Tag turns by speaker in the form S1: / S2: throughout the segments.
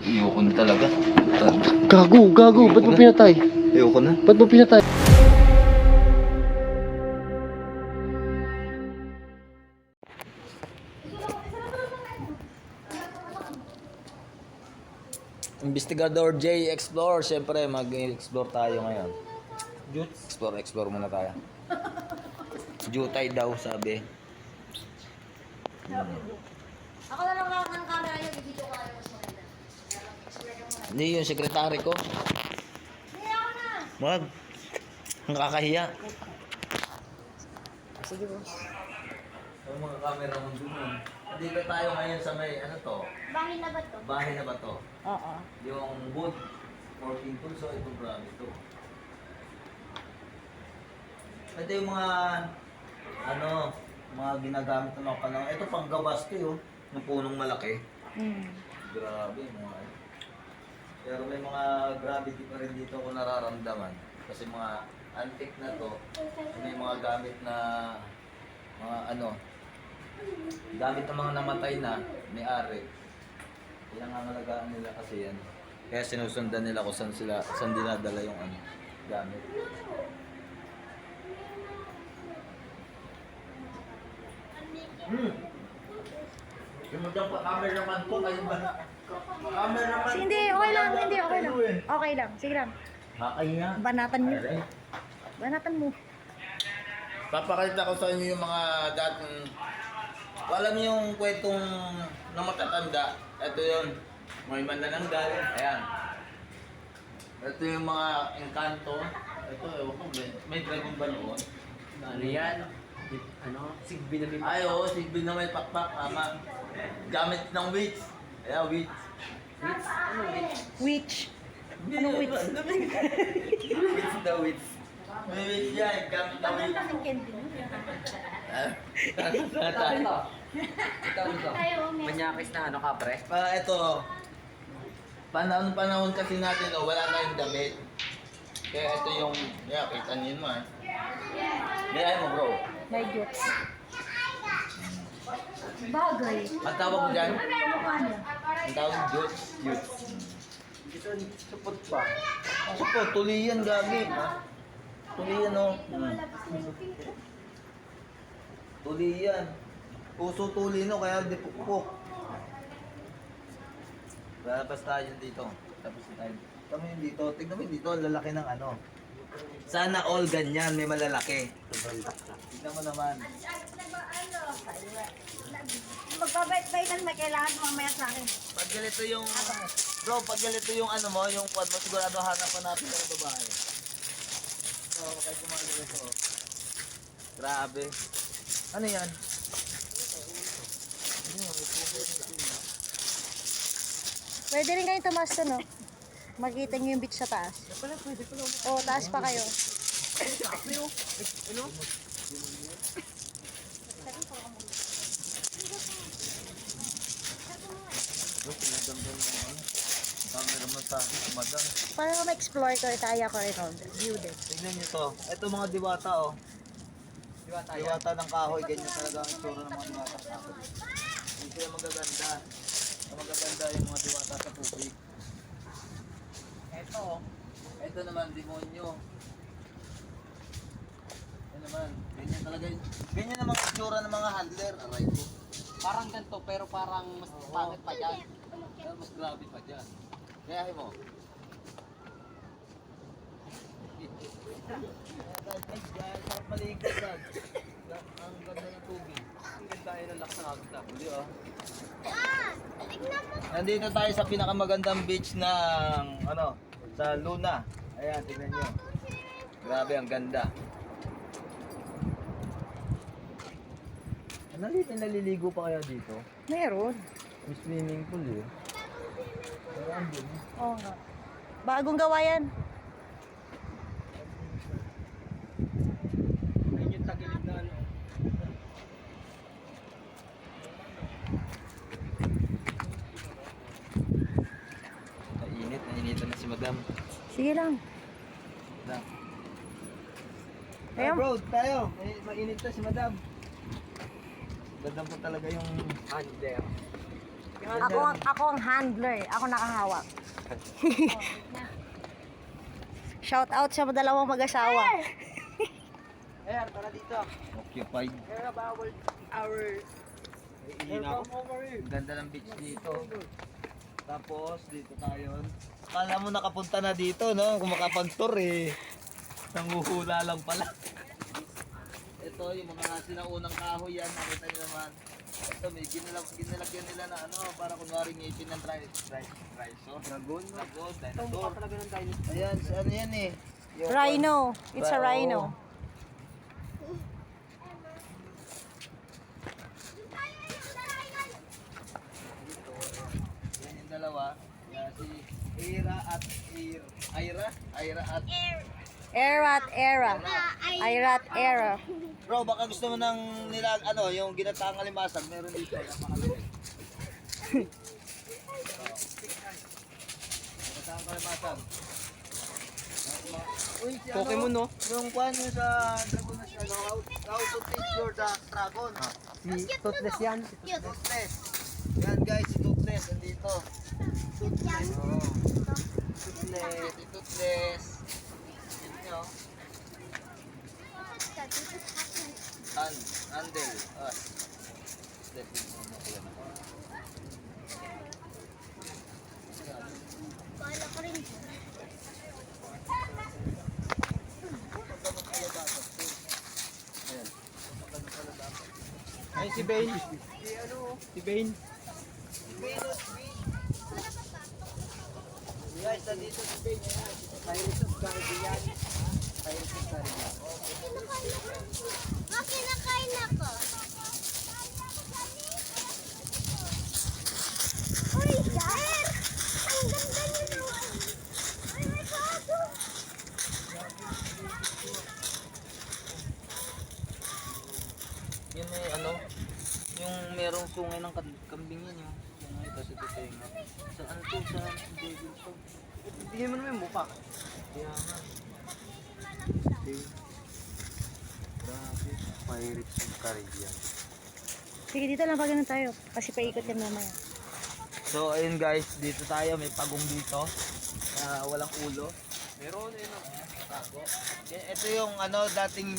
S1: Ayoko na talaga.
S2: Gago. Ba't mo pinatay?
S1: Ayoko na.
S2: Ba't mo pinatay?
S1: Investigador J. Explore. Siyempre, mag-explore tayo ngayon. Explore muna tayo. Jutay daw, sabi.
S3: Ako na lang ako ng camera niya, bibidyo ko kayo mas maganda.
S1: Hindi yung sekretary ko.
S3: Hindi, ako na!
S1: Wag. Ang kakahiya.
S3: Sige boss.
S1: Ang mga camera mo dun. Dito tayo ngayon sa may, ano to?
S3: Bahay na ba to?
S1: Bahay na ba to?
S3: Oo.
S1: Yung wood. 14 tools, so ito grabe to. Ito yung mga, ano, mga ginagamit ng mga panahon. Ito pang gawas to yun. Ng punong malaki. Grabe, mga pero may mga gravity pa rin dito ko nararamdaman. Kasi mga antique na to, may mga gamit na, mga ano, gamit ng mga namatay na, may-ari. Pinangangalagaan nila kasi yan. Kaya sinusundan nila kung saan dinadala yung ano, gamit. Yung cameraman ko, kayo ba? Cameraman
S3: Hindi, okay lang. Okay lang, sige lang.
S1: Kakahiya.
S3: Banatan mo. Banatan mo.
S1: Papakita ko sa inyo yung mga dating... Alam niyo yung kwentong na matatanda. Ito yun. May manananggal. Ayan. Ito yung mga engkanto. Ito, ewan ko. May dragon ba noon?
S2: Ano yan? Ano? Sigbi na may...
S1: Ay, oo. Sigbi na may pakpak. Tama. Gamit ng witch. Ayan, witch.
S3: Witch.
S1: Anong witch? Witch the witch. May witch yan. Gamit ng witch.
S2: Ito. Manyakis na ano ka, pre?
S1: Ito, panahon kasi natin, wala na yung damit. Kaya ito yung, kita niyo naman. May mo bro.
S3: May jokes. Bagay.
S1: Ang tawag mo dyan?
S3: Ano?
S1: Ang tawag Jutes.
S2: Supot pa.
S1: Support, tuliyan gagi. Tuliyan o. Tuliyan. Puso tuli no, kaya di pukpuk. Lalabas tayo dito. Tapos tayo. Tignan mo yun dito. Tignan mo yun dito. Ang lalaki ng ano. Sana all ganyan. May malalaki. Tignan mo naman.
S3: Magbabait-baitan, may kailangan mamaya sa akin.
S1: Pag ganito yung... Bro, pag ganito yung ano mo, yung quad mo, sigurado hanapan natin ng babae. So, kahit kumano ito. Grabe. Ano yan?
S3: Pwede rin kayo tumaas to, no? Makita niyo yung beach sa taas. Oo, taas pa kayo.
S1: Cameraman sa akin, madam.
S3: Para ma-explore ko, kaya ko rin on view din.
S1: Tingnan nyo to. Ito mga diwata oh. Diwata ng kahoy. Ganyan talaga ang itsura ng mga diwata ng kahoy. Ito yung magaganda. Ang magaganda yung mga diwata sa tubig. Ito oh. Ito naman, demonyo. Ito naman. Ganyan talaga yun. Ganyan ang mga itsura ng mga handler. Aray ko.
S2: Parang ganito, pero parang mas pangit pa dyan.
S1: Pero mas grabe pa dyan. Kaya mo. Guys, sarap maligo dad. Ang ganda ng tubig.
S2: Ang ganda yun ang lakas ng agos na.
S1: Hindi oh. Nandito tayo sa pinakamagandang beach ng ano, sa Luna. Ayan, tingnan nyo. Grabe, ang ganda. Naliligo pa kaya dito?
S3: Meron.
S1: May swimming pool eh. Pero andun.
S3: Oo nga. Bagong gawa yan.
S2: Ayun yung tagilid na ano.
S1: Nainitan na si madam.
S3: Sige lang.
S1: Hey bro, tayo. Mainit na si madam. Ganda po talaga yung
S2: Under.
S3: Ako ang handler. Ako nakahawak. Shout out sa dalawang mag-asawa.
S2: Ayan, tara dito.
S1: Occupied.
S2: Hear about our...
S1: Ganda ng beach dito. Tapos, dito tayo. Kala mo nakapunta na dito, no? Kung makapag-tour eh. Nanguhula lang pala. Ito, yung mga sinaunang kahoy yan. Nakita nyo naman. Ito, may ginalagyan nila na ano, para kunwari ngipin ng triso.
S2: Dragon.
S1: Dragon,
S2: Ito mukha
S1: dinosaur.
S2: talaga ng dinosaur.
S1: Ayan, ano yan eh. Yung-
S3: Rhino. It's a
S1: Oo.
S3: rhino.
S1: Yan yung dalawa. Yan, si Ira at Ira at
S3: Erat era. Irat era.
S1: Bro, baka gusto mo ng nila, ano, yung ginataang alimasag, meron dito, napakalalit. Ginataang alimasag. Uy, si
S2: Pokemon, no?
S1: Yung kwan yung sa dragon na siya, no? How to teach your dragon.
S2: Si Toothless yan.
S1: Toothless. Yan guys, si Toothless, nandito. Toothless. Oh. Toothless, si Toothless. Yan nyo. Handle.
S4: Kala ko rin.
S2: Ay, si Bane. Si Bane.
S1: Guys, nandito si Bane.
S2: Pirates of Caribbean. Pirates of Caribbean.
S4: Kinakain ako. Uy, Dad! Ang ganda niyo naman. Ay, may bago.
S1: Yun eh, ano, yung merong sungay ng kambing yan yung sungay kasi tutenga. Saan to? Saan? Devil to.
S2: Tingnan mo naman yung mukha.
S1: Kaya nga. Grabe. Pirates of Caribbean.
S3: Sige, dito lang pag ganun tayo. Kasi paikot yan mamaya.
S1: So ayun guys, dito tayo, may pagong dito. Na walang ulo.
S2: Meron eh, no?
S1: Tago. Ito yung ano, dating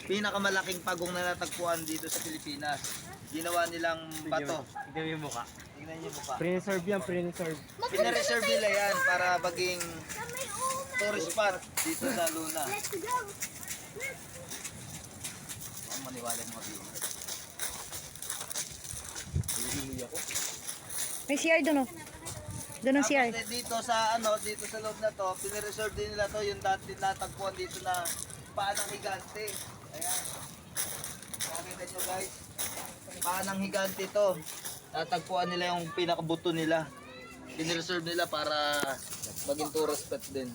S1: pinakamalaking pagong na natagpuan dito sa Pilipinas. Ginawa nilang bato.
S2: Tingnan mo yung mukha.
S1: Tingnan niyo mukha.
S2: Preserve yan, preserve.
S1: Pinareserve nila yan para maging
S4: Sa may uma.
S1: tourist spot dito sa Luna.
S4: Let's go.
S1: Ang maniwala mga viewers. Hihili ako.
S3: May CR doon, oh. Doon ang CR.
S1: Tapos dito sa ano, dito sa loob na to, pinareserve din nila to yung dati natagpuan dito na paa ng higante. Ayan. Nakita nyo guys. Paa ng higante to. Natagpuan nila yung pinakabuto nila. Pinareserve nila para maging tourist spot din.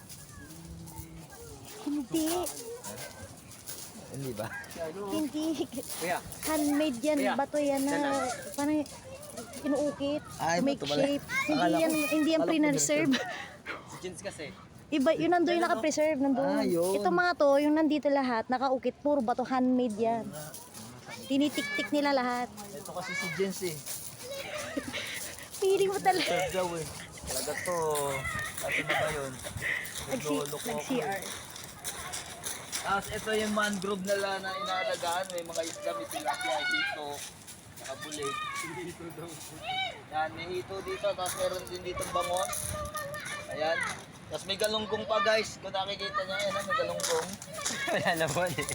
S3: Hindi.
S1: Hindi ba?
S3: Hindi.
S2: Kuya,
S3: Handmade yan.
S2: Kaya,
S3: Bato yan na parang inuukit.
S1: Ay,
S3: Make
S1: bato pala.
S3: shape.
S1: Akala
S3: Hindi yan
S1: ko
S3: pre-reserve.
S2: si Jins kasi.
S3: Iba, yun nandun yung naka-preserve. Nandun.
S1: Ah, yun.
S3: Ito mga to, yung nandito lahat, nakaukit. Puro bato. Handmade yan. Tinitik-tik nila lahat.
S1: Ito kasi si Jens eh.
S3: Pili mo talaga.
S1: Reserve daw eh. Talaga to. Ano na ba yun? Naglolo ko ako eh.
S3: Nag-CR.
S1: Tapos ito yung mangrove nila na inaalagaan. May mga isda, may tilapia, hito, nakabulig. Yan, may hito dito. Tapos meron din ditong bangon. Ayan. Tapos may galunggong pa guys. Kung nakikita nyo, ayan may galunggong.
S2: Wala naman eh.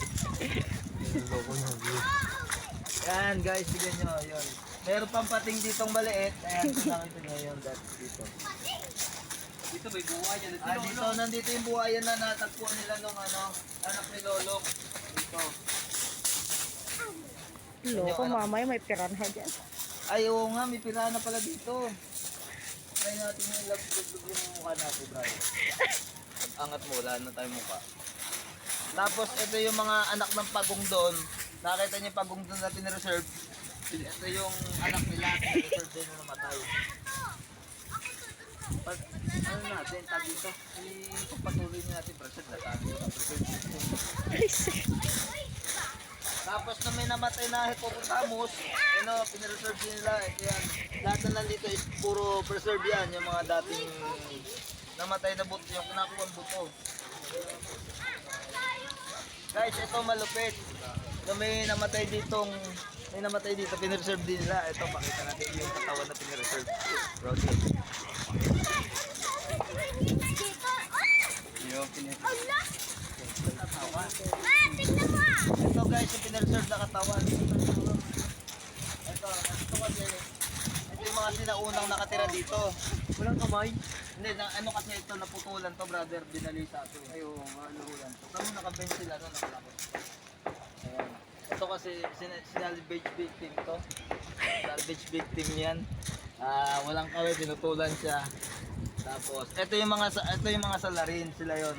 S1: Yan guys, tignan nyo. Yun. Meron pang pating ditong maliit. Ayan, kung nakita nyo yun. Dito.
S2: Dito may buhay yan.
S1: Dito, nandito yung buhayan na natagpuan nila nung ano, anak ni Lolong. Dito.
S3: Loko, mamaya may piranha dyan.
S1: Ay, oo nga, may pirana pala dito. Try natin yung love yung mukha natin, brother. Angat mo, wala na tayong mukha. Tapos, ito yung mga anak ng pagong doon. Nakita niyo yung pagong doon na pinareserve. Ito yung anak nila, pinareserve din na namatay. Ano natin, tag dito? Ipagpatuloy niyo natin, preserve na tayo. Tapos na may namatay na hippopotamus, pinareserve din nila, ito yan. lahat na nandito is puro preserve yan. Yung mga dating namatay na buto, yung kinakuha buto. Guys, ito malupit. So, may namatay dito, pinreserve din nila. Ito, pakita natin yung katawan na pinreserve. Roger. Yung pinreserve. Ito guys, yung pinreserve na katawan. Ito kasi, ito yung mga sinaunang nakatira dito.
S2: Walang kamay.
S1: Hindi, ano kasi ito, naputulan to brother, binalisa to. Ay, oo, naputulan to. Kami nakabench sila, no, nakalakot. Ayan. Ito kasi, sinalvage victim to. Salvage victim yan. Walang kaway, pinutulan siya. Tapos, ito yung mga salarin, sila yon.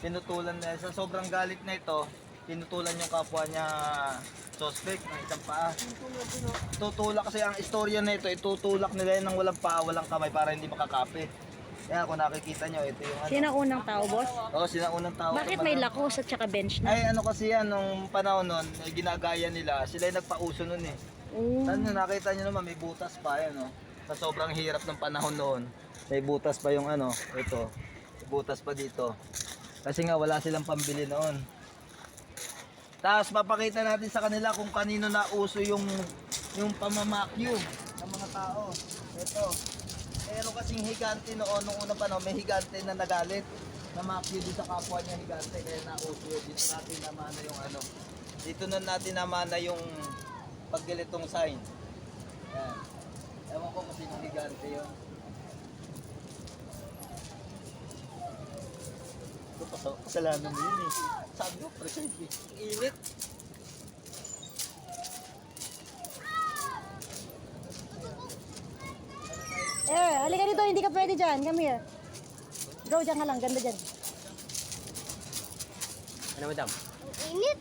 S1: Pinutulan na, sa sobrang galit na ito, pinutulan yung kapwa niya suspect ng isang paa. Tutulak kasi ang istorya na ito, itutulak nila yan ng walang paa, walang kamay para hindi makakapit. Kaya kung nakikita nyo, ito yung ano.
S3: Sino unang tao, boss?
S1: Oo, sinaunang tao.
S3: Bakit may lakos at saka bench na?
S1: Ay, ano kasi yan, nung panahon nun, ginagaya nila, sila yung nagpauso nun eh.
S3: Oh.
S1: Ano, nakita nyo naman, may butas pa yan, no? Sa sobrang hirap ng panahon noon, may butas pa yung ano, ito. May butas pa dito. Kasi nga, wala silang pambili noon. Tapos, papakita natin sa kanila kung kanino nauso yung pamamakyo ng mga tao. Ito. Pero kasing higante noon, nung unang panahon, may higante na nagalit. Namakyo din sa kapwa niya higante, kaya nauso yun. Dito natin namana yung ano. Dito na natin namana yung paggelitong sign. Yan. Ewan ko kasi yung higante yun. Ito pa kasalanan mo yun eh. Sabi ko, present eh. Init.
S3: Halika dito, hindi ka pwede dyan. Come here. Go, dyan ka lang. Ganda dyan.
S2: Ano madam?
S4: Init.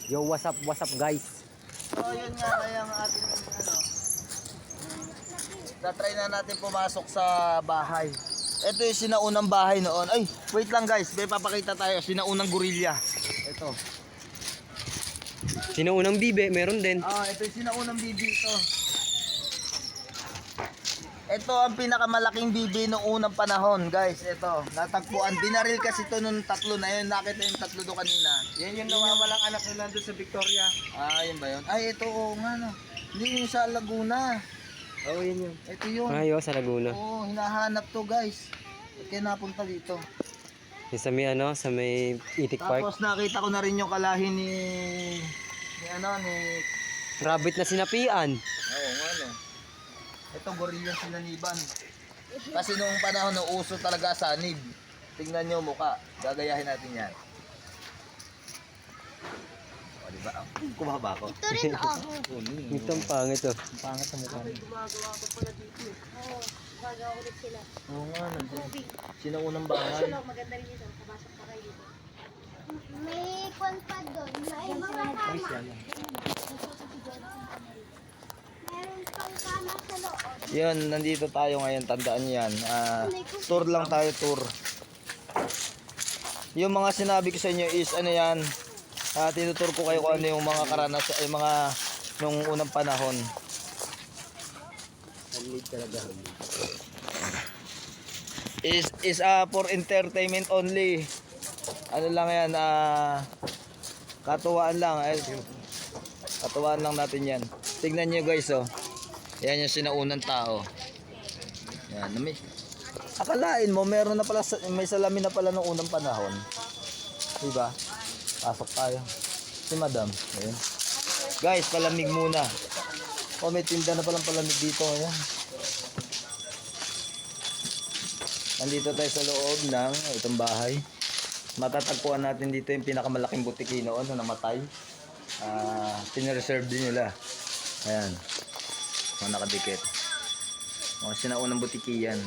S2: Yo, what's up guys?
S1: So yun nga kaya ang ating ano. Tatry na natin pumasok sa bahay. Ito yung sinaunang bahay noon. Ay, wait lang guys. May papakita tayo. Sinaunang gorilla. Ito.
S2: Sino unang bibe? Meron din.
S1: Ito yung sinaunang bibi ito. Ito ang pinakamalaking bibi noong unang panahon, guys. Ito, natagpuan. Binaril kasi ito nung tatlo na yun. Nakita yung tatlo doon kanina.
S2: Yan yung nawawalang anak nila doon sa Victoria.
S1: Yun ba yun? Ay, ito, oo nga, no. Hindi yung sa Laguna.
S2: Oo, yan yun.
S1: Ito yun.
S2: Ayo, sa Laguna.
S1: Oo, hinahanap to, guys. Ba't kaya napunta dito?
S2: Yung sa may ano, sa may Itik Park.
S1: Tapos nakita ko na rin yung kalahi ni
S2: Rabbit na sinapian.
S1: Oo nga, no. Ito, gorilla sinaniban. Kasi noong panahon na uso talaga sanib. Tingnan nyo mukha. Gagayahin natin yan. O, diba? Kumaha ba ako?
S4: Ito rin, oh.
S2: Ito ang pangit oh.
S1: Ang pangit sa mukha niya.
S3: Oo, gagawa ulit sila.
S1: Oo nga, nandiyan. Sinaunang bahay.
S3: Maganda rin ito. Kapasok pa kayo dito.
S4: May kwan pa doon. May mga kama. Meron pang kama sa loob.
S1: Yan, nandito tayo ngayon. Tandaan nyo yan. Tour lang tayo, tour. Yung mga sinabi ko sa inyo is ano yan. Tinutur ko kayo kung ano yung mga karanas, yung mga nung unang panahon. Is for entertainment only. Ano lang yan, katuwaan lang. Katuwaan lang natin yan. Tignan nyo guys, oh. Yan yung sinaunang tao. Yan, akalain mo meron na pala, may salamin na pala nung unang panahon. Diba? Pasok tayo. Si madam. Ayan. Guys, palamig muna. May tinda na palang palamig dito. Ayan. Nandito tayo sa loob ng itong bahay. Matatagpuan natin dito yung pinakamalaking butiki noon na namatay. Pinreserve din nila. Ayan. Mga nakadikit. Mga sinaunang butiki yan.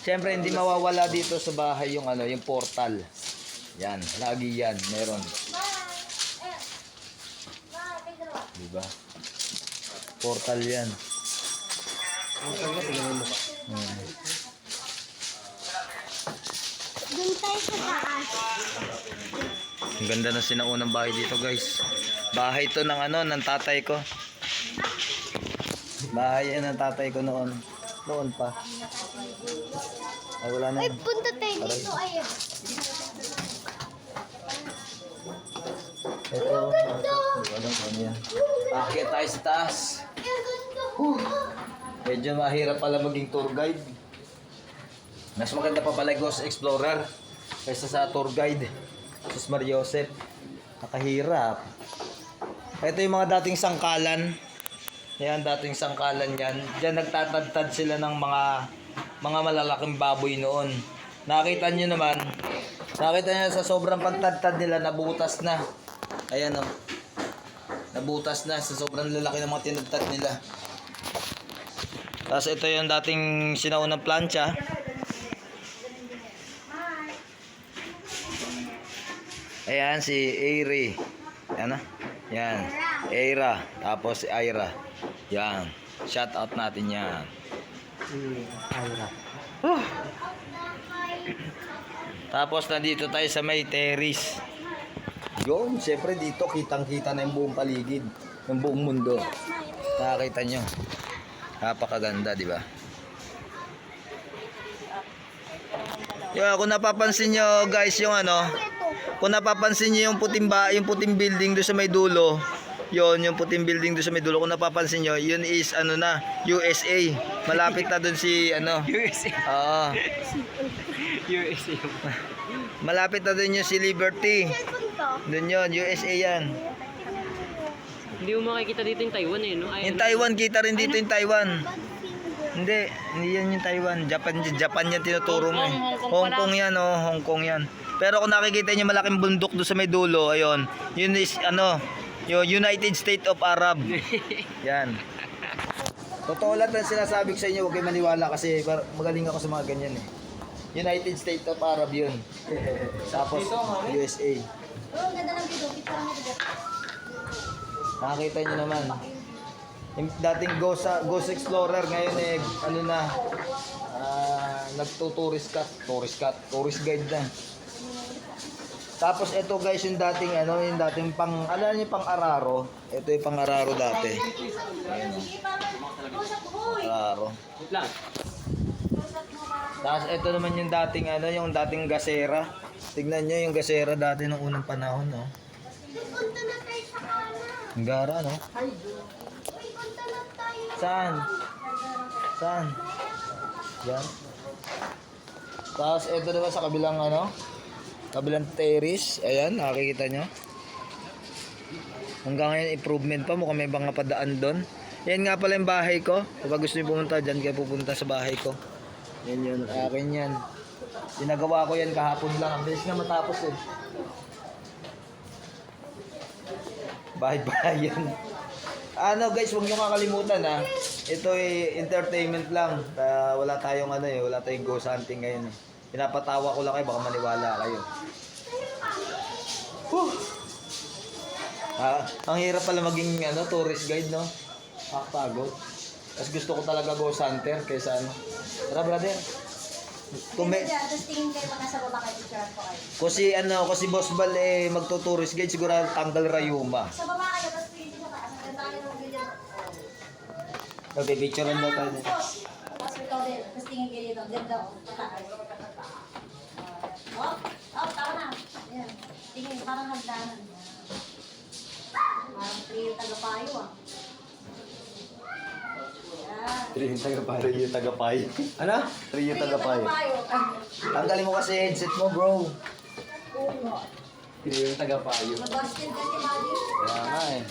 S1: Siyempre hindi mawawala dito sa bahay yung ano, yung portal. Yan, lagi yan, meron. Diba? Portal yan.
S4: Doon tayo sa taas.
S1: Ang ganda ng sinaunang bahay dito, guys. Bahay to ng ano, ng tatay ko. Bahay yan ng tatay ko noon. Noon pa. Ay, wala na.
S4: Ay, punta tayo dito. Ay,
S1: Ito. Ano yan? Akyat tayo sa taas. Medyo mahirap pala maging tour guide. Mas maganda pa pala Ghost Explorer kaysa sa tour guide. Sus Mariosep. Nakahirap. Ito yung mga dating sangkalan. Yan, dating sangkalan yan. Diyan nagtatadtad sila ng mga malalaking baboy noon. Nakita nyo naman. Nakita nyo sa sobrang pagtadtad nila, nabutas na. Ayan o. Nabutas na sa sobrang lalaki ng mga tinadtad nila. Tapos ito yung dating sinaunang plancha. Ayan si Airy. Yan na. Yan. Aira. Tapos si Ira. Yan. Shout out natin yan.
S2: Ayra.
S1: Tapos nandito tayo sa may terrace. Yun, syempre dito kitang-kita na yung buong paligid. Yung buong mundo. Nakakita nyo. Napakaganda, di ba? Yo, kung napapansin nyo guys yung ano, kung napapansin nyo yung puting building doon sa may dulo, yon yung puting building doon sa may dulo, kung napapansin nyo, yun is ano na, USA. Malapit na doon si ano.
S2: USA.
S1: Oo.
S2: USA.
S1: Malapit na doon yung si Liberty. Doon yun, USA yan.
S2: Hindi mo makikita dito yung Taiwan eh, no?
S1: Yung Taiwan, kita rin dito yung Taiwan. Hindi yan yung Taiwan. Japan yan tinuturo mo eh. Hong Kong yan, oh, Hong Kong yan. Pero kung nakikita niyo malaking bundok doon sa may dulo, ayun, yun is ano, yung United States of Arab. Yan. Totoo lang ang sinasabi ko sa inyo, huwag kayo maniwala kasi magaling ako sa mga ganyan eh. United States of Arab yun. Tapos USA.
S3: Oh, ganda ng video. Picture mo dito.
S1: Nakakita niyo naman. Yung dating Ghost Explorer ngayon eh ano na nagtutourist guide na. Tapos ito guys yung dating ano, yung dating pang ano niyo pang Araro. Ito yung pang Araro dati. Araro.
S2: Wait lang.
S1: Tapos ito naman yung dating ano, yung dating gasera. Tignan niyo yung gasera dati nung unang panahon, no.
S4: Punta na tayo sa kanan.
S1: Ang gara, no.
S4: Uy, punta na tayo.
S1: Saan? Saan? Yan. Tapos ito naman sa kabilang ano, kabilang terrace. Ayan, nakikita nyo. Hanggang ngayon improvement pa, mukhang may mga padaan doon. Yan nga pala yung bahay ko. Kapag gusto nyo pumunta dyan, kayo pupunta sa bahay ko. Yan yun, akin yan. Ginagawa ko yan kahapon lang. Ang bilis nga matapos eh. Bahay-bahay yan. Ano guys, huwag nyo kakalimutan ha. Ito ay entertainment lang. Wala tayong ano eh, wala tayong ghost hunting ngayon eh. Pinapatawa ko lang kayo, baka maniwala kayo. Ang hirap pala maging ano, tourist guide, no? Nakakapagod. Tapos gusto ko talaga ghost hunter kaysa ano. Tara brother. Kung may,
S3: Tapos tingin kayo pag nasa baba kayo, picture po kayo.
S1: kung si Boss Bal eh magto-tourist guide, siguro tanggal rayuma.
S3: Sa baba kayo, tapos tingin sa taas. Ang ganda kayo ng video.
S1: Magpipicturean daw tayo.
S3: Tapos ikaw din. Tapos tingin kayo dito. Ganda ko. Pataas. Tama na. Ayan. Tingin, parang hagdanan. Parang trio tagapayo ah. Ayan.
S1: Trio tagapay. Ano? Trio tagapay.
S3: Tagapayo.
S1: Tanggalin mo kasi headset mo, bro.
S2: Hindi yung taga-payo.
S3: Mabasted kasi buddy.
S1: Kaya nga eh.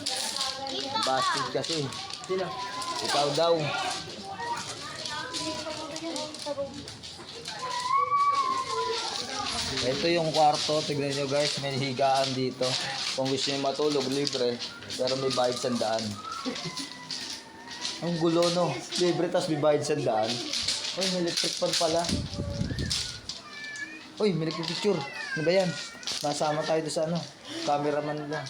S1: Bastard kasi.
S2: Sino?
S1: Ikaw daw. Ito yung kwarto. Tignan nyo guys. May higaan dito. Kung gusto nyo matulog, libre. Pero may bayad sandaan. Ang gulo no. Libre tas may bayad sandaan. Uy, may electric fan pala. Uy, may electric picture. Ano ba yan? Nasama tayo doon sa ano. Cameraman lang.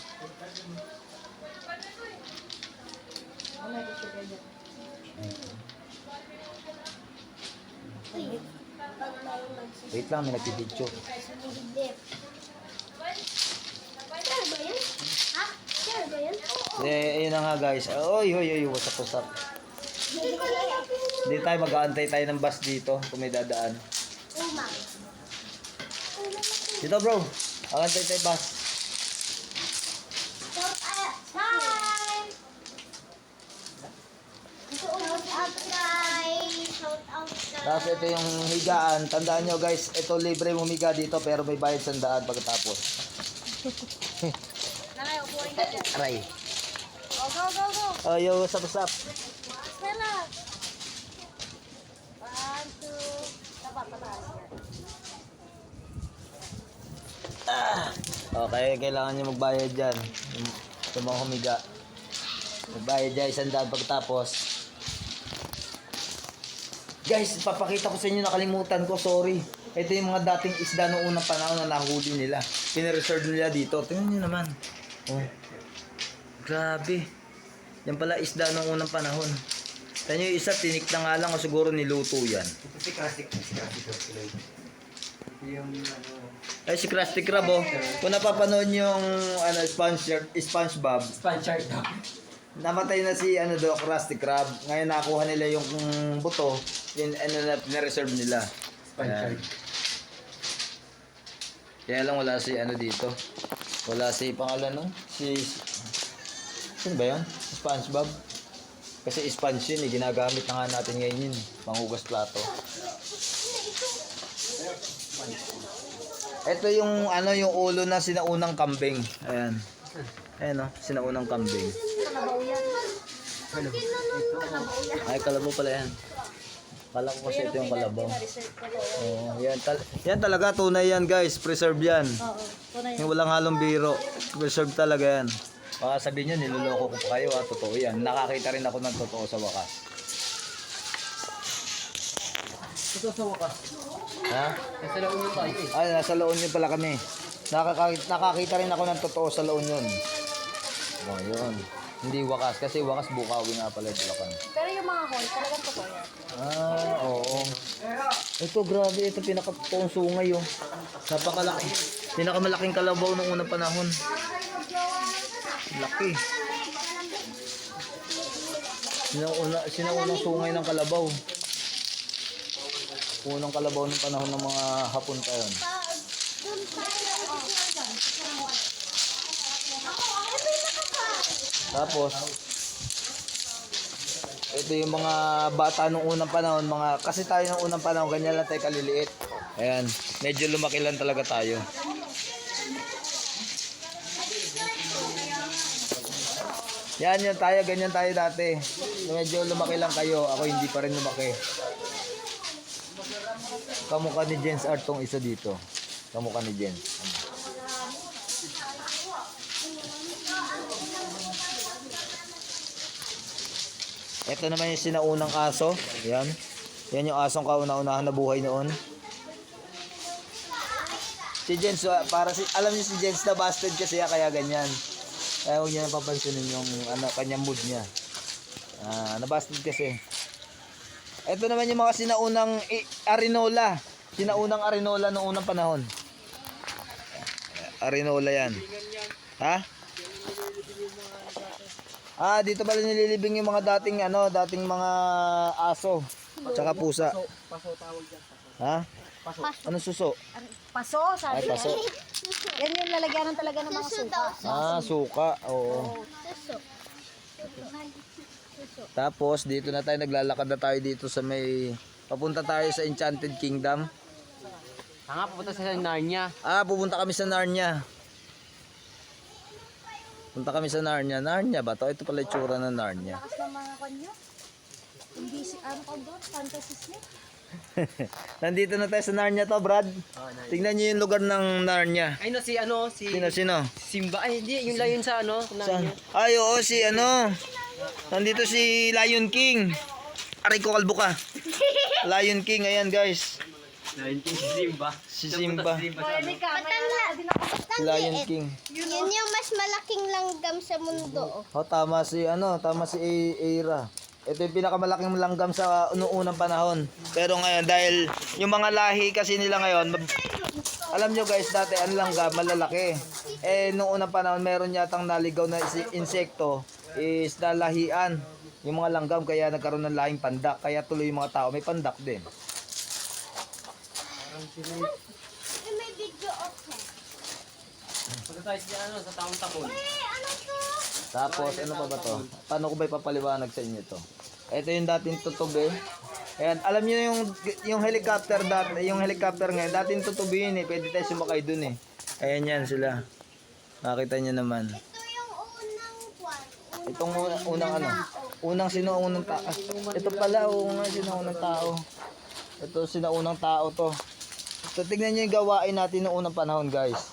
S1: Wait lang, may nagpipicture.
S4: Sumilip. Sir ba yun? Ha? Sir ba yun?
S1: Ayun na nga guys. Oy, what's up. Hindi tayo, mag-aantay tayo ng bus dito kung may dadaan.
S4: Umang.
S1: Dito bro, mag-aantay tayo bus.
S4: Time! Shout out guys! Shout out guys!
S1: Tapos ito yung higaan. Tandaan nyo guys, ito libre humiga dito pero may bayad 100 pagkatapos.
S3: Nanay, upuin ka dyan.
S1: Aray.
S3: Go.
S1: Oh, yo, what's up?
S3: Stella. 1, 2. Tapat, pataas yan.
S1: Okay, kailangan nyo magbayad dyan. Yung mga humiga. Magbayad dyan, 100 pagkatapos. Guys, papakita ko sa inyo, nakalimutan ko, sorry. Ito yung mga dating isda noong unang panahon na nahuli nila. Pinireserve nila dito. Tingnan nyo naman. Oh. Grabe. Yan pala isda noong unang panahon. Tingnan nyo yung isa, tinik na nga lang o siguro niluto yan.
S2: Ito si Classic. Yung ano...
S1: Ay, si Krusty Krab, oh. Kung napapanood yung SpongeBob,
S2: Sponsored daw.
S1: namatay na si Krusty Krab. Ngayon nakuha nila yung buto, na-reserve nila.
S2: Sponsored.
S1: Kaya lang wala si dito. Wala si pangalan no? Sino ba yun? SpongeBob. Kasi sponge yun, ginagamit na nga natin ngayon yun. Panghugas plato. Ito yung yung ulo na sinaunang kambing. Ayan. Ayan oh, sinaunang kambing.
S3: Kalabaw yan.
S1: Ay, kalabaw pala yan. Kala ko kasi ito yung kalabaw.
S3: Reserve ko to.
S1: Oo, yan talaga tunay yan guys, preserve yan.
S3: Oo. Tunay
S1: Yung walang halong biro, preserve talaga yan. Baka sabihin nyo, niloloko ko pa kayo totoo yan. Nakakita rin ako ng totoo sa wakas.
S2: Ito sa wakas.
S1: Ha?
S2: Nasa laon yung tayo eh.
S1: Ay, nasa La Union pala kami. Nakakita rin ako ng totoo sa La Union. Oh, yun. Hindi wakas, kasi wakas Bukawi nga pala ito Bulacan.
S3: Pero yung mga hall, talagang totoo yan.
S1: Oo. Ito, grabe. Ito, pinaka-toong sungay, oh. Napakalaki. Pinakamalaking kalabaw nung unang panahon. Laki. Sinaunang sungay ng kalabaw. Unang kalabaw ng panahon ng mga Hapon pa yun. Tapos, ito yung mga bata nung unang panahon, kasi tayo nung unang panahon, ganyan lang tayo kaliliit. Ayan, medyo lumaki lang talaga tayo. Yan yun tayo, ganyan tayo dati. Medyo lumaki lang kayo, ako hindi pa rin lumaki. Kamukha ni Jens Art tong isa dito. Kamukha ni Jens. Ito naman yung sinaunang aso. Yan. Yan yung asong kauna-unahan na buhay noon. Si Jens, alam niyo si Jens na busted kasi kaya ganyan. Kaya huwag niyo napapansinin yung kanyang mood niya. Nabusted kasi. Ito naman yung mga sinaunang Arinola. Sinaunang Arinola noong unang panahon. Arinola yan. Ha? Dito pala nililibing yung mga dating mga aso. Tsaka pusa.
S2: Paso tawag dyan.
S1: Ha? Anong suso?
S3: Paso, sabi
S1: Ay, paso.
S3: niya. Yan yung lalagyanan talaga ng mga suka.
S1: Suka. Oo. Tapos dito na tayo, naglalakad na tayo dito sa papunta tayo sa Enchanted Kingdom.
S2: Pupunta sa Narnia.
S1: Pupunta kami sa Narnia. Punta kami sa Narnia. Narnia ba to? Ito pala yung tsura ng Narnia.
S3: Lakas ng mga kanyo. Hindi doon, fantasies niya.
S1: Nandito na tayo sa Narnia to, Brad. Tingnan niyo yung lugar ng Narnia.
S2: Ay no, si
S1: Sino?
S2: Simba. Ay hindi, yung layon sa
S1: Saan? Ay, oo, nandito si Lion King. Aray ko, kalbo ka. Lion King, ayan guys.
S2: Layon King si Simba.
S1: Si Simba.
S3: Pwede ka,
S1: Si Lion King.
S4: Yun yung mas malaking langgam sa mundo.
S1: Tama si Eira. Ito yung pinakamalaking langgam sa noong unang panahon. Pero ngayon, dahil yung mga lahi kasi nila ngayon, alam nyo guys, dati ang langgam, malalaki. Eh, noong unang panahon, meron yatang naligaw na insekto, is nalahian yung mga langgam, kaya nagkaroon ng lahing pandak. Kaya tuloy yung mga tao, may pandak din.
S4: May video okay.
S2: Punta tayo sa ano, sa taong tapon.
S4: Ano to?
S1: Tapos, ano pa ba to? Paano ko ba ipapaliwanag sa inyo to? Ito yung dating tutubi. Ayan, alam niyo yung helicopter dati, yung helicopter ngayon, dating tutubi yun eh. Pwede tayo sumakay dun eh. Ayan yan sila. Nakita niyo naman.
S4: Ito yung unang kwan.
S1: Itong unang ano? Unang sinuunang tao. Ito pala, unang sinuunang tao. Ito sinuunang tao to. So, tignan niyo yung gawain natin noong unang panahon guys.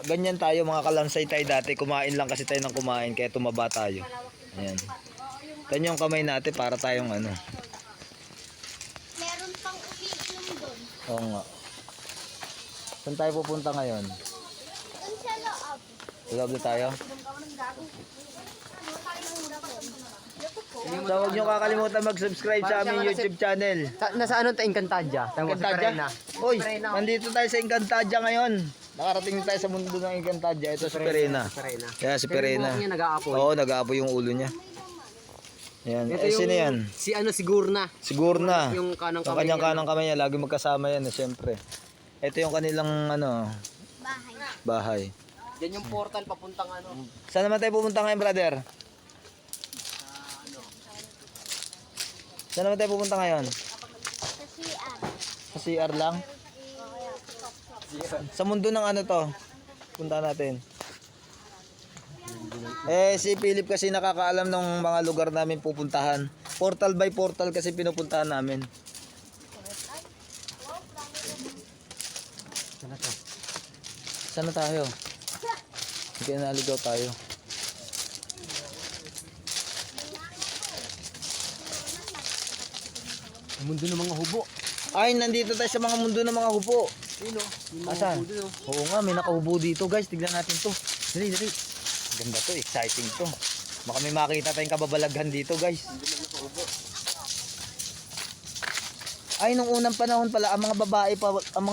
S1: Ganyan tayo, mga kalansay tayo dati. Kumain lang kasi tayo ng kumain, kaya tumaba tayo. Ayan. Ganyan yung kamay natin para tayong ano.
S4: Meron pang umiinom doon.
S1: Oo nga. Saan tayo pupunta ngayon?
S4: Doon sa loob.
S1: Loob na tayo? So, huwag nyo kakalimutan mag-subscribe sa aming YouTube channel.
S2: Nasa ano tayo, Encantadia?
S1: Encantadia? Uy, nandito tayo sa Encantadia ngayon. Nakarating tayo sa mundo ng Encantadia. Ito si Perena. Kaya si Perena.
S2: Niya nag-aapoy.
S1: Oo, nag-aapoy yung ulo niya. Yan.
S2: Ito
S1: Eh,
S2: yung-
S1: sino yan?
S2: Si ano, siguro na.
S1: Siguro na.
S2: Yung kanang
S1: Yung
S2: kamay
S1: kanyang
S2: niya.
S1: kanang kamay niya, lagi magkasama yan, siyempre. Ito yung kanilang ano,
S4: Bahay.
S1: bahay.
S2: Yan yung portal papuntang ano.
S1: Saan naman tayo pupunta ngayon, brother? Saan naman tayo pupunta ngayon?
S4: Sa CR.
S1: Sa CR lang? Sa mundo ng ano to? Punta natin. Eh, si Philip kasi nakakaalam ng mga lugar namin pupuntahan. Portal by portal kasi pinupuntahan namin. Saan na tayo? Hindi na naligaw tayo.
S2: Mundo ng mga hubo.
S1: Ay, nandito tayo sa mga mundo ng mga hubo.
S2: Sino?
S1: Asan? Oo nga, may nakahubo dito guys. Tignan natin to. Dali, dali. Ganda to, exciting to. Baka may makita tayong kababalaghan dito guys. Ay, nung unang panahon pala, ang mga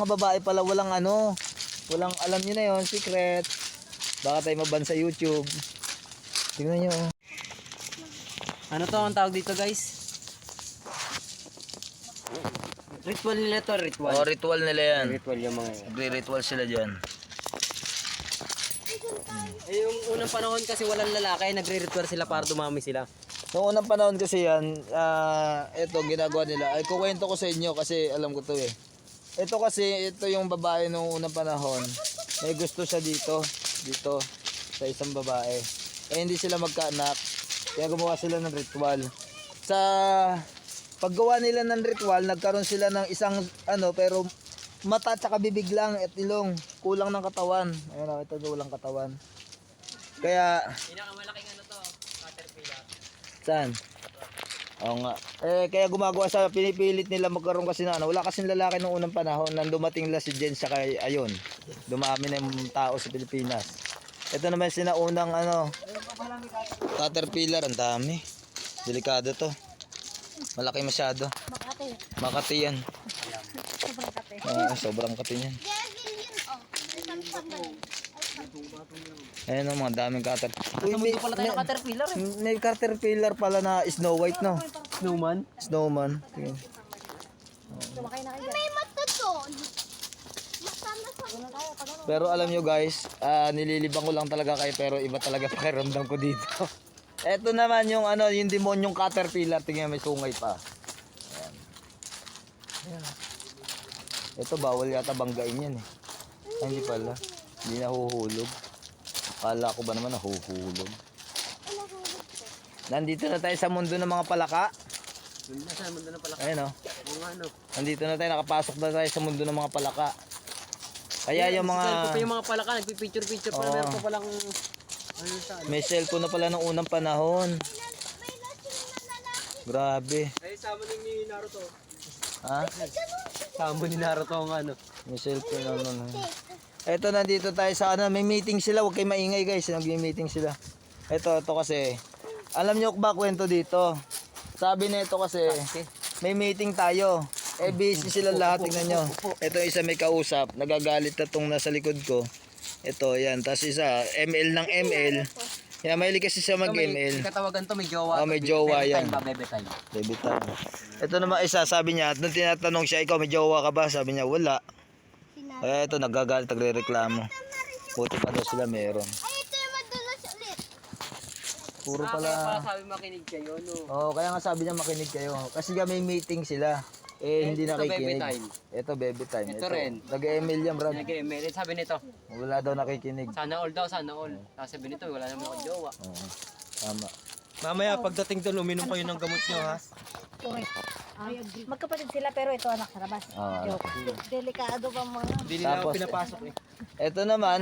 S1: babae pala walang ano, walang alam niyo na yon, secret. Baka tayo maban sa YouTube. Tingnan niyo.
S2: Ano to ang tawag dito, guys? Ritual nila to, ritual.
S1: Oh, ritual nila yan.
S2: Ritual yung mga yan.
S1: Ritual sila dyan.
S2: Eh, yung unang panahon kasi walang lalaki, nagre-ritual sila para dumami sila.
S1: Noong unang panahon kasi yan, ito ginagawa nila. Ay, kukwento ko sa inyo kasi alam ko to eh. Ito kasi, ito yung babae noong unang panahon. May gusto siya dito sa isang babae. Eh, hindi sila magkaanak. Kaya gumawa sila ng ritual. Sa paggawa nila ng ritual, nagkaroon sila ng isang ano, pero mata tsaka bibig lang at ilong. Kulang ng katawan. Ayun, nakita nyo, walang katawan. Kaya,
S2: Pinakamalaking ano to, caterpillar.
S1: saan? Oo nga. Eh, kaya gumagawa sa pinipilit nila magkaroon kasi na ano. Wala kasing lalaki nung unang panahon nang dumating lang si Jen sa kay ayun. Dumami na yung tao sa Pilipinas. Ito naman sinaunang ano, caterpillar. Ang dami. Delikado to. Malaki masyado.
S3: Makati.
S1: Makati yan.
S3: Sobrang kate.
S1: Sobrang kati yan.
S4: Devil yun, oh. Isang sabay.
S1: Ayan ang mga daming caterpillar.
S2: Sa mundo pala tayo ng caterpillar eh.
S1: May caterpillar pala na Snow White, no?
S2: Snowman.
S1: Snowman. Tingin.
S3: Sumakay na kayo.
S4: May mata doon. Mata na sa
S1: Pero alam nyo guys, nililibang ko lang talaga kayo pero iba talaga pakiramdam ko dito. Ito naman yung ano, yung demonyong caterpillar, tingnan may sungay pa. Ayan. Ayan. Ito bawal yata banggain yan eh. Ay, hindi pala. Hindi nahuhulog. Kala ko ba naman nahuhulog. Nandito na tayo sa mundo ng mga palaka.
S2: Nasa mundo na pala.
S1: Ayan o.
S2: Kung ano.
S1: Nandito na tayo, nakapasok na tayo sa mundo ng mga palaka. Kaya yung mga...
S2: Sa yung mga palaka, nagpipicture-picture pa na
S1: Oo.
S2: meron pa palang... Ano sa ano?
S1: May cellphone na pala nung unang panahon. Grabe.
S2: Ay, sama ni Naruto.
S1: Ha?
S2: Sama ni Naruto ang ano.
S1: May cellphone na naman. Eto, nandito tayo sa ano, may meeting sila. Huwag kayo maingay guys, nag-meeting sila. Ito kasi, alam nyo ba kwento dito? Sabi nito kasi, may meeting tayo. Eh, busy sila lahat. Tingnan nyo. Ito isa may kausap. Nagagalit na tong nasa likod ko. Ito, yan. Tapos isa, ML ng ML. Yan, mahilig kasi siya mag-ML.
S2: Katawagan to, may jowa.
S1: Oh, may jowa yan.
S2: Bebe time.
S1: Baby time. Ito naman isa, sabi niya, nung tinatanong siya, ikaw may jowa ka ba? Sabi niya, wala. Kaya ito, nagagalit, nagre-reklamo. Buti pa daw sila meron.
S4: Ay, ito yung madulas ulit.
S1: Puro
S2: Kaya
S1: pala.
S2: sabi makinig kayo, no?
S1: Oo, kaya nga sabi niya makinig kayo. Kasi nga may meeting sila. Eh, hindi
S2: ito,
S1: nakikinig.
S2: baby time.
S1: Ito, baby time.
S2: Ito rin.
S1: Nag-ML yan, Brad.
S2: Nag-email. Sabi nito,
S1: Wala daw nakikinig.
S2: sana all daw, sana all. Tapos sabi nito, wala naman ako jowa.
S1: Oo, tama.
S2: Mamaya, pagdating doon, uminom kayo ng gamot nyo, ha?
S3: Correct. Magkapatid sila pero ito anak sa labas.
S1: Ah.
S3: Joke. Delikado pa mga.
S2: Hindi nila ako
S1: Tapos,
S2: pinapasok, eh.
S1: Ito naman,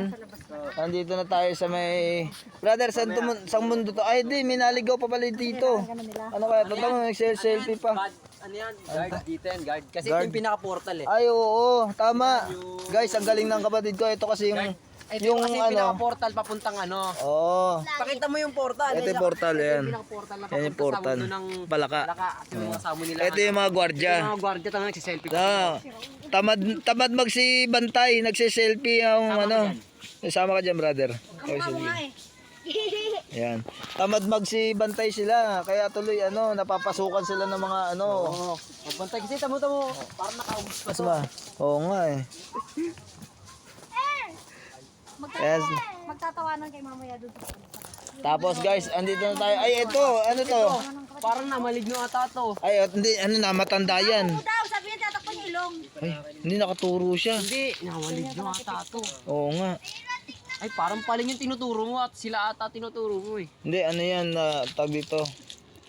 S1: nandito na tayo sa may... Brother, saan mundo to? Ay, di, minaligaw pa pala dito.
S3: Ano nila?
S1: Ano kaya? Totoo, nag-selfie pa.
S2: Ano yan? Guard dito yan, guard. Kasi
S1: Guard.
S2: ito yung pinaka-portal, eh.
S1: Ay, oo, tama. Guys, ang galing ng kapatid ko. Ito kasi yung...
S2: Ito
S1: Yung
S2: kasi
S1: ano...
S2: pinaka-portal papuntang ano.
S1: Oo.
S2: Pakita mo yung portal.
S1: Ito yung portal, yan.
S2: Pinaka-portal na
S1: Yan yung
S2: papunta
S1: portal.
S2: sa mundo ng
S1: Palaka.
S2: Laka. At yung mga samo nila.
S1: Ito yung mga gwardya.
S2: Yung mga guardia talaga nagsiselfie.
S1: Ah, tamad magsibantay, nagse-selfie yung ano. Sama ka dyan, brother. Okay, sige. Yan. Tamad magsibantay sila. Kaya tuloy ano, napapasukan sila ng mga ano.
S2: Oo. Magbantay kasi tamo-tamo. Parang nakaubos pa.
S1: Mas ba? Oo nga eh. Yes.
S3: Magtatawanan kay mamaya doon.
S1: Tapos guys, andito na tayo. Ay, ito. Ano to?
S2: Parang namaligno ata to.
S1: Ay, hindi. Ano na, matanda yan.
S3: Daw, sabi niya tatakpan yung ilong.
S1: Ay, hindi nakaturo siya.
S2: Hindi, namaligno ata to.
S1: Oo nga.
S2: Ay, parang paling yung tinuturo mo at sila ata tinuturo mo, eh.
S1: Hindi, ano yan, tag dito.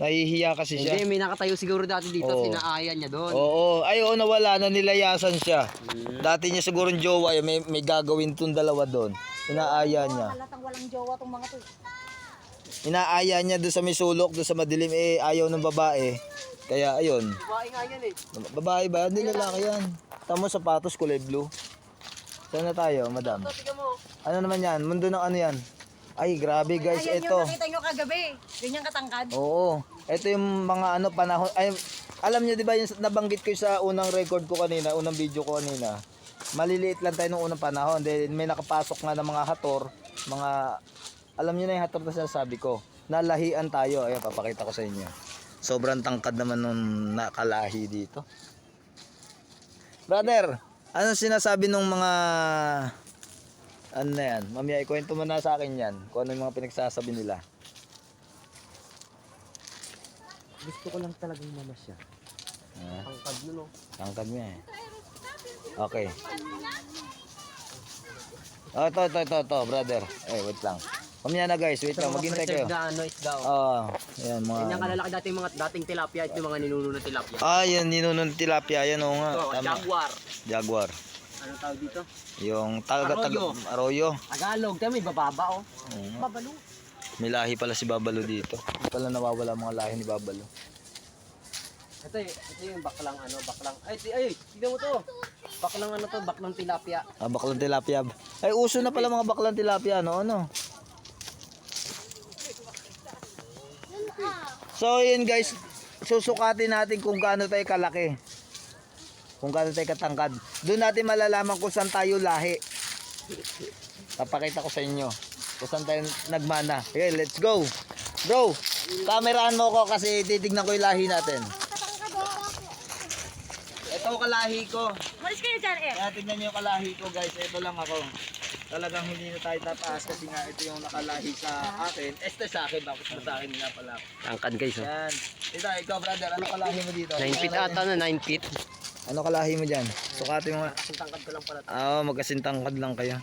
S1: Nahihiya kasi siya.
S2: Hindi, may nakatayo siguro dati dito.
S1: Oo.
S2: Sinaaya niya doon.
S1: Oo. Ay, oo, nawala na, nilayasan siya. Dati niya siguro jowa, may gagawin tong dalawa doon. Inaaya niya.
S3: Halatang walang jowa tong mga to.
S1: Inaaya niya doon sa may sulok, doon sa madilim, eh, ayaw ng babae. Kaya, ayun.
S2: Babae nga yan, eh.
S1: Babae ba? Hindi, lalaki yan. Tamo sapatos, kulay blue. Saan na tayo, madam?
S2: Ito, tignan mo.
S1: Ano naman yan? Mundo ng ano yan? Ay, grabe guys,
S3: Ayan
S1: ito.
S3: yung nakita nyo kagabi. Ganyan katangkad.
S1: Oo. Ito yung mga ano, panahon. Ay, alam niyo di ba yung nabanggit ko sa unang record ko kanina, unang video ko kanina. Maliliit lang tayo nung unang panahon. Then may nakapasok nga ng mga hator, mga alam niyo na yung hator na sinasabi ko. Nalahian tayo. Ayan, papakita ko sa inyo. Sobrang tangkad naman nung nakalahi dito. Brother, ano sinasabi nung mga ano na yan? Mamaya, ikwento mo na sa akin yan. Kung ano yung mga pinagsasabi nila.
S2: Gusto ko lang talagang mamasya.
S1: Ah,
S2: Tangkad mo, no?
S1: tangkad mo eh. Okay. Oh, ito, brother. Eh, wait lang. Mamaya na guys, wait lang. Maghintay kayo.
S2: Na ano, isda, oh.
S1: Oo. Yan,
S2: Yan
S1: mga...
S2: yung kalalaki dati mga dating tilapia at yung mga ninuno na tilapia.
S1: Ah, yan, ninunong tilapia. Yan, oo nga.
S2: Ito,
S1: Tama.
S2: jaguar.
S1: Jaguar.
S2: Ano tawag dito?
S1: Yung
S2: Arroyo.
S1: Arroyo.
S2: Tagalog. Kaya may bababa, oh.
S1: Oo nga.
S3: Babalo.
S1: May lahi pala si Babalo dito. Hindi pala nawawala mga lahi ni Babalo.
S2: Ito yung baklang ano, baklang. Ay, tignan mo to. Baklang ano to, baklang tilapia.
S1: Ah, baklang tilapia. Ay, uso na pala mga baklang tilapia, ano? So, yun guys. Susukatin natin kung gaano tayo kalaki. Kung gaano tayo katangkad. Doon natin malalaman kung saan tayo lahi. Papakita ko sa inyo. Kung saan tayo nagmana. Okay, let's go. Bro, kameraan mo ko kasi titignan ko yung lahi natin. Ito kalahi ko.
S3: Malis kayo dyan eh.
S1: Kaya tignan nyo yung kalahi ko guys. Ito lang ako. Talagang hindi na tayo tataas kasi nga ito yung nakalahi sa akin. Este sa akin. Bakit sa akin nga pala.
S2: Tangkad guys, oh.
S1: Yan. Ikaw brother, ano kalahi mo dito?
S2: 9 feet ata na, 9 feet.
S1: Ano kalahi mo dyan? Sukatin mo nga.
S2: Kasing tangkad ko lang pala.
S1: Oo, magkasintangkad lang kayo.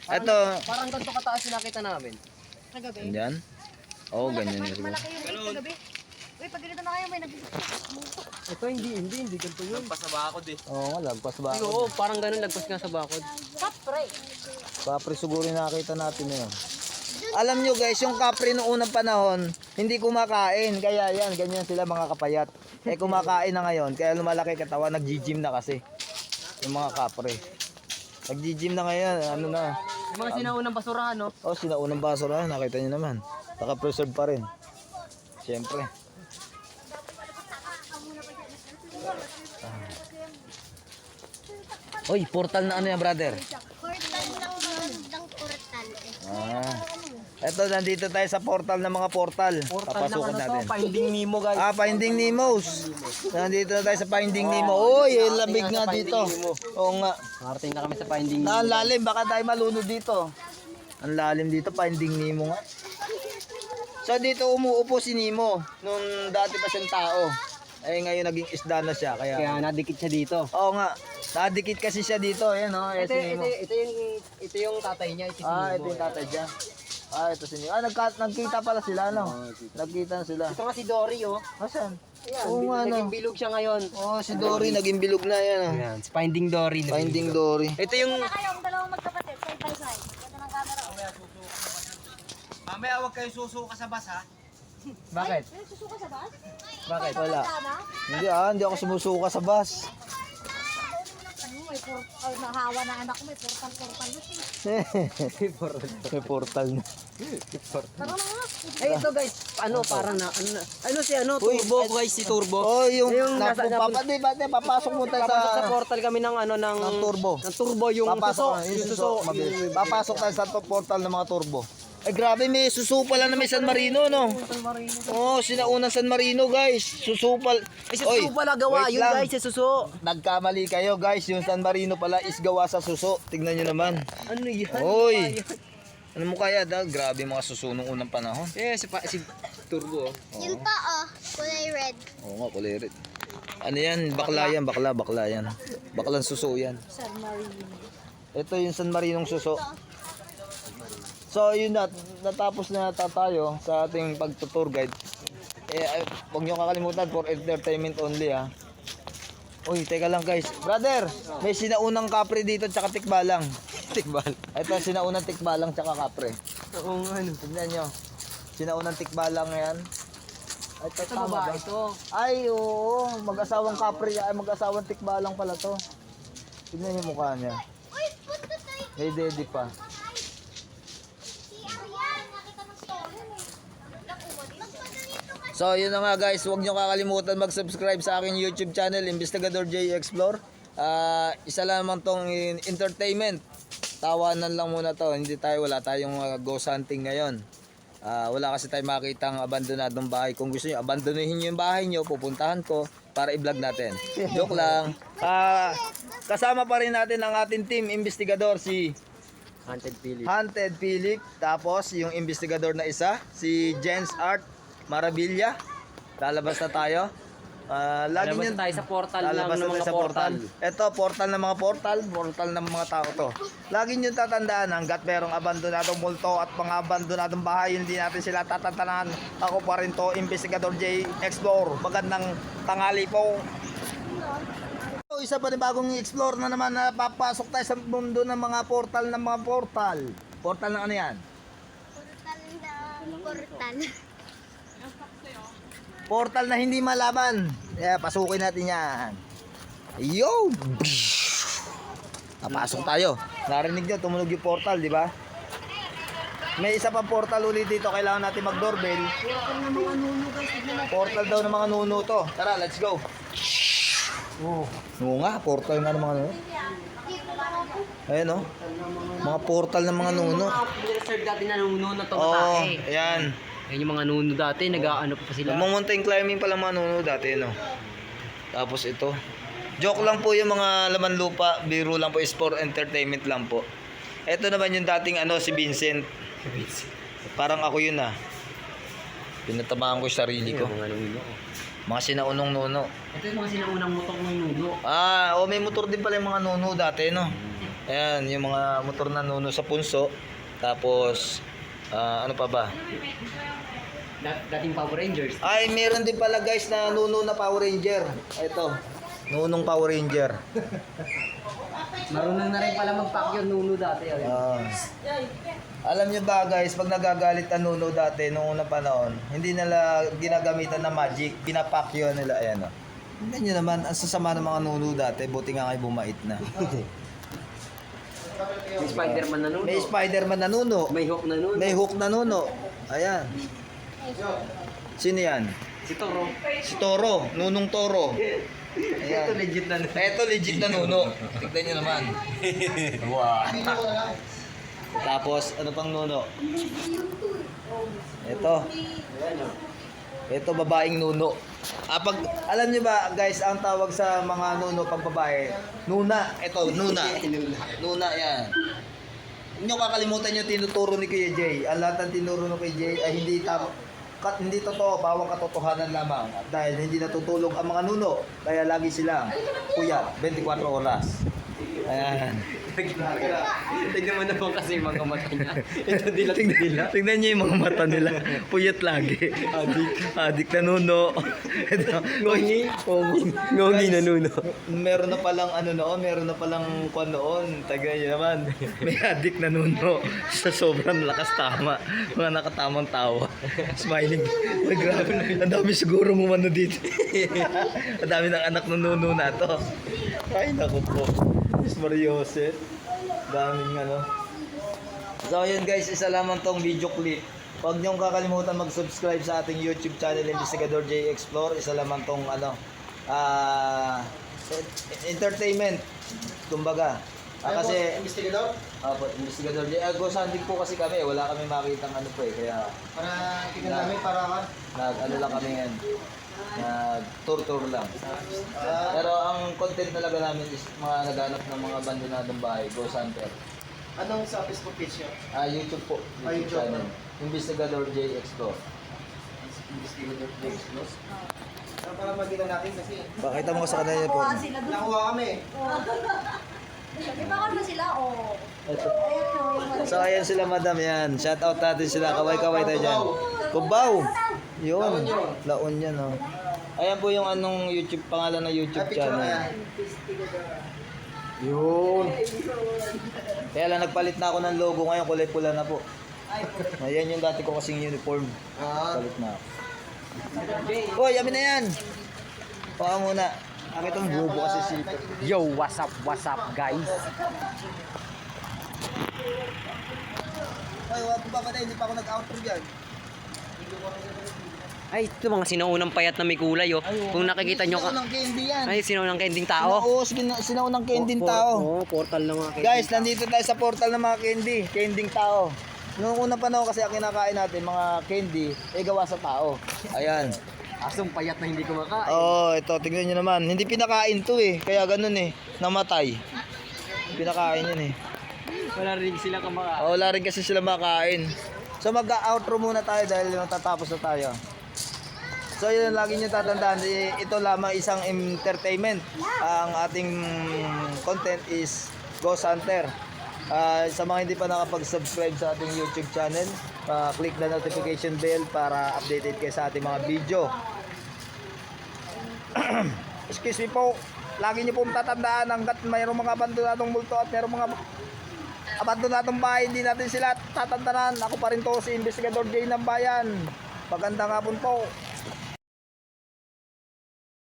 S1: Ito.
S2: Parang ganito kataas yung nakita namin.
S3: Kagabi.
S1: Ganyan? Oo, ganyan yun.
S3: Malaki yung bait kagabi. Uy, pag ganito na kayo, may
S2: Ito hindi ganito yun. Lagpas sa bakod, eh.
S1: Oo nga, lagpas ba?
S2: Oo, parang ganun, lagpas nga sa bakod.
S3: kapre.
S1: Kapre siguro nakita natin yun. Alam nyo guys, yung kapre noong unang panahon, hindi kumakain. Kaya yan, ganyan sila mga kapayat. Eh kumakain na ngayon, kaya lumalaki katawan, nag-gym na kasi. Yung mga kapre. Nag-gym na ngayon, ano na.
S2: Yung mga sinaunang basurahan, no?
S1: Oh, sinaunang basura, nakita nyo naman. Naka-preserve pa rin. Siyempre. Oy, portal na ano yan, brother?
S4: Portal ng magandang portal.
S1: Ito, nandito tayo sa portal ng mga portal. Papasukin natin.
S2: Finding Nemo guys.
S1: Finding Nemos. Nandito na tayo sa Finding Nemo. Uy, lamig nga dito. Oo nga.
S2: Marating na kami sa Finding Nemo.
S1: Ang lalim, baka tayo malunod dito. Ang lalim dito, Finding Nemo nga. So dito umuupo si Nemo nung dati pa siyang tao. Eh ngayon naging isda na siya kaya.
S2: Kaya nadikit siya dito.
S1: Oo nga. Nadikit kasi siya dito, ayan oh, si Nemo.
S2: Ito yung tatay niya. Ito
S1: Ito yung tatay niya. Ito si Nemo. Nagkita pala sila, no? Nagkita na sila.
S2: Ito nga si Dory oh.
S1: Asan?
S2: Ayan,
S1: Oo nga, no?
S2: naging bilog siya ngayon.
S1: Oh, si Dory naging bilog na yan. Oh.
S2: Ayan, si Finding Dory.
S1: Finding Dory.
S2: Ito yung...
S3: Kayong dalawang magkapatid, side by side. Ganda ng camera.
S2: Mamaya huwag kayo susuka sa bus ha.
S1: Bakit?
S3: Ay, susuka sa bus?
S1: Bakit? Wala.
S3: Tama?
S1: Hindi ako sumusuka sa bus.
S3: May portal, nahawa na anak ko, may portal na siya.
S1: May portal na.
S3: Tara na nga.
S2: Ay ito guys, parang ano si Turbo guys, si Turbo.
S1: Oh, yung
S2: nasa-
S1: papasok mo tayo
S2: Papasok sa
S1: sa
S2: portal kami ng ng
S1: turbo.
S2: Ng turbo yung
S1: Papasok, yung suso. Mabilis. Papasok tayo sa portal ng mga turbo. Ay grabe, may suso pala na may San Marino, no? Oh, sinaunang San Marino, guys. Susupal.
S2: Ay, sa suso pala gawa
S1: wait
S2: yun
S1: lang.
S2: guys, sa suso.
S1: Nagkamali kayo, guys. Yung San Marino pala is gawa sa suso. Tignan nyo naman.
S2: Ano yan?
S1: Oy. Ano mo kaya, Grabe mga suso nung unang panahon.
S2: Eh, si Turbo.
S4: Yun pa oh, kulay red.
S1: Oo nga, kulirit. Ano yan? Bakla yan, bakla yan. Baklang suso yan.
S3: San Marino.
S1: Ito yung San Marinong suso. So yun natapos na tayo sa ating pagtutour guide. Huwag nyo kakalimutan for entertainment only ha. Uy, teka lang guys. Brother, may sinaunang kapre dito tsaka tikbalang.
S2: Tikbal.
S1: Ito sinaunang tikbalang tsaka kapre.
S2: Oo nga ano.
S1: Tignan nyo. Sinaunang tikbalang yan. Ito
S2: Sa
S1: tama
S2: baba
S1: ba?
S2: ito.
S1: Ay oo, mag-asawang kapre, ay mag-asawang tikbalang pala to. Tignan yung mukha niya.
S4: Uy, punta tayo.
S1: May daddy pa.
S4: Si Arian, nakita ng story mo. Magpadalito ka.
S1: So yun na nga guys, huwag nyo kakalimutan mag-subscribe sa aking YouTube channel, Investigador J Explore. Isa lang naman tong entertainment. Tawanan lang muna to, wala tayong ghost hunting ngayon. Wala kasi tayong makitang abandonadong bahay. Kung gusto nyo, abandonuhin nyo yung bahay nyo, pupuntahan ko para i-vlog natin. Joke lang. Kasama pa rin natin ang ating team, Investigador, si Hunted Philip. Tapos yung investigador na isa, si Jens Art Marabilla. Lalabas na tayo. Lagi
S2: Lalabas
S1: nyo
S2: na tayo sa portal ng
S1: lalabas na
S2: mga
S1: tayo sa
S2: portal.
S1: Ito, portal ng mga portal ng mga tao to. Lagi nyo tatandaan, hanggat merong abandonadong multo at mga abandonadong bahay, hindi natin sila tatantanan. Ako pa rin to, Investigador J Explore. Magandang tanghali po. Isa pa rin bagong i-explore na naman na papasok tayo sa mundo ng mga portal ng mga portal. Portal ng ano yan?
S4: Portal na portal.
S1: Portal na hindi malaban. Kaya pasukin natin yan. Yo! Napasok tayo. Narinig nyo, tumunog yung portal, di ba? May isa pang portal ulit dito. Kailangan natin mag-doorbell. Portal daw ng mga nuno to. Tara, let's go. Oo nga, portal nga ng mga nuno. Ayan o. Mga portal ng mga nuno.
S2: Reserve dati na nuno na to
S1: Oo,
S2: tae.
S1: ayan.
S2: Yan yung mga nuno dati, nag-aano pa sila.
S1: Mountain climbing pala mga nuno dati, no? Tapos ito. Joke lang po yung mga laman lupa. Biro lang po, sport entertainment lang po. Ito naman yung dating si Vincent. Parang ako yun Pinatamaan ko yung sarili ko.
S2: Mga nuno.
S1: Mga sinaunong nuno.
S2: Ito yung mga sinaunang motor ng nuno.
S1: May motor din pala yung mga nuno dati, no? Ayan, yung mga motor na nuno sa punso. Tapos, ano pa ba?
S2: Dating Power Rangers.
S1: Ay, meron din pala guys na nuno na Power Ranger. Ito, nunong Power Ranger.
S2: Marunong na rin pala mag-pack yung nuno dati.
S1: Alam nyo ba guys, pag nagagalit ang nuno dati noong unang panahon, hindi nila ginagamitan na magic, pinapack yun nila. Ayan o. Tingnan nyo naman, ang sasama ng mga nuno dati, buti nga kayo bumait na.
S2: May Spider-Man na nuno.
S1: May Spider-Man na nuno.
S2: May Hook na nuno.
S1: May Hook na nuno. Ayan. Sino yan?
S2: Si Toro.
S1: Si Toro, Nunong Toro. Ayan.
S2: Ito legit na.
S1: Ito legit na nuno. Tignan nyo naman. Wow. Tapos, ano pang nuno? Ito. Ito, babaeng nuno. Alam nyo ba, guys, ang tawag sa mga nuno pag babae, nuna. Ito, nuna. Nuna, yan. Hindi nyo kakalimutan yung tinuturo ni Kuya Jay. Ang lahat ng tinuro ni Kuya Jay ay hindi totoo, bawang katotohanan lamang. Dahil hindi natutulog ang mga nuno. Kaya lagi silang puyat, 24 oras. Ayan.
S2: Tignan mo naman kasi yung mga mata niya. Ito dila.
S1: Tingnan niyo yung mga mata nila. Puyat lagi. Adik na nuno.
S2: Ngongi. Ngongi na nuno.
S1: Meron na palang ano noon, meron na palang kwan noon. Tagay niyo naman. May adik na nuno. Sa sobrang lakas tama. Mga nakatamang tawa. Smiling. Ay, grabe. Ang dami siguro mumano dito. Ang dami ng anak ng nuno na to. Ay, naku po. Miss Mariose. Daming ano. So yun guys, isa lamang tong video clip. Huwag niyong kakalimutan mag-subscribe sa ating YouTube channel, Investigador J Explore. Isa lamang tong ano, entertainment. Kumbaga. Kasi
S5: Investigador?
S1: Investigador J. Ghost hunting po kasi kami. Wala kami makitang ano po eh. Kaya
S5: Para tingnan namin para kan.
S1: ano lang kami ngayon. Tour lang. Pero ang content talaga namin is mga naghanap ng mga abandonadong bahay, Ghost Hunter.
S5: Anong sa Facebook page nyo?
S1: YouTube po, YouTube
S5: YouTube.
S1: channel. Investigador J Explore.
S5: Investigador James Plus. Para makita natin kasi
S1: Pakita mo sa kanila po.
S5: nakuha kami.
S3: Di ba ba sila? Oh.
S1: Ito. So ayan sila madam yan. Shout out natin sila. Kaway-kaway tayo dyan. Kubaw. Yun. La Union oh. Ayan po yung anong YouTube, pangalan ng YouTube channel. Yun. Kaya lang nagpalit na ako ng logo ngayon, kulay pula na po. Ayan yung dati ko kasing uniform. Palit na ako. Hoy, amin na yan. Paka muna. Akit ang bubo kasi silver.
S2: Yo, what's up guys?
S1: Hoy, wag pa patay, hindi pa ako nag-outro dyan.
S2: Ay, ito mga sinaunang payat na may kulay oh. Kung nakikita nyo
S1: Sinaunang candy yan.
S2: Ay, sinaunang kending tao.
S1: Sinaunang candy tao.
S2: Oo, portal ng mga kending
S1: Guys, nandito tayo sa portal ng mga candy. Kending tao. Noong unang panahon kasi ang kinakain natin, mga candy, gawa sa tao. Ayan.
S2: Asong payat na hindi kumakain.
S1: Oh, ito, tignan nyo naman. Hindi pinakain to eh. Kaya ganun eh. Namatay. Pinakain yun eh.
S2: Wala rin sila kumakain.
S1: Oh, wala rin kasi sila makain. So mag-outro muna tayo dahil matatapos na tayo. So yun, lagi nyo tatandaan, ito lamang isang entertainment. Ang ating content is Ghost Hunter. Sa mga hindi pa nakapag-subscribe sa ating YouTube channel, click the notification bell para updated kayo sa ating mga video. Excuse me po, lagi nyo pong tatandaan hanggat mayroong mga abandonadong multo at mayroong mga abandonadong bahay, hindi natin sila tatandaan. Ako pa rin to, si Investigador J ng Bayan. Magandang hapon po.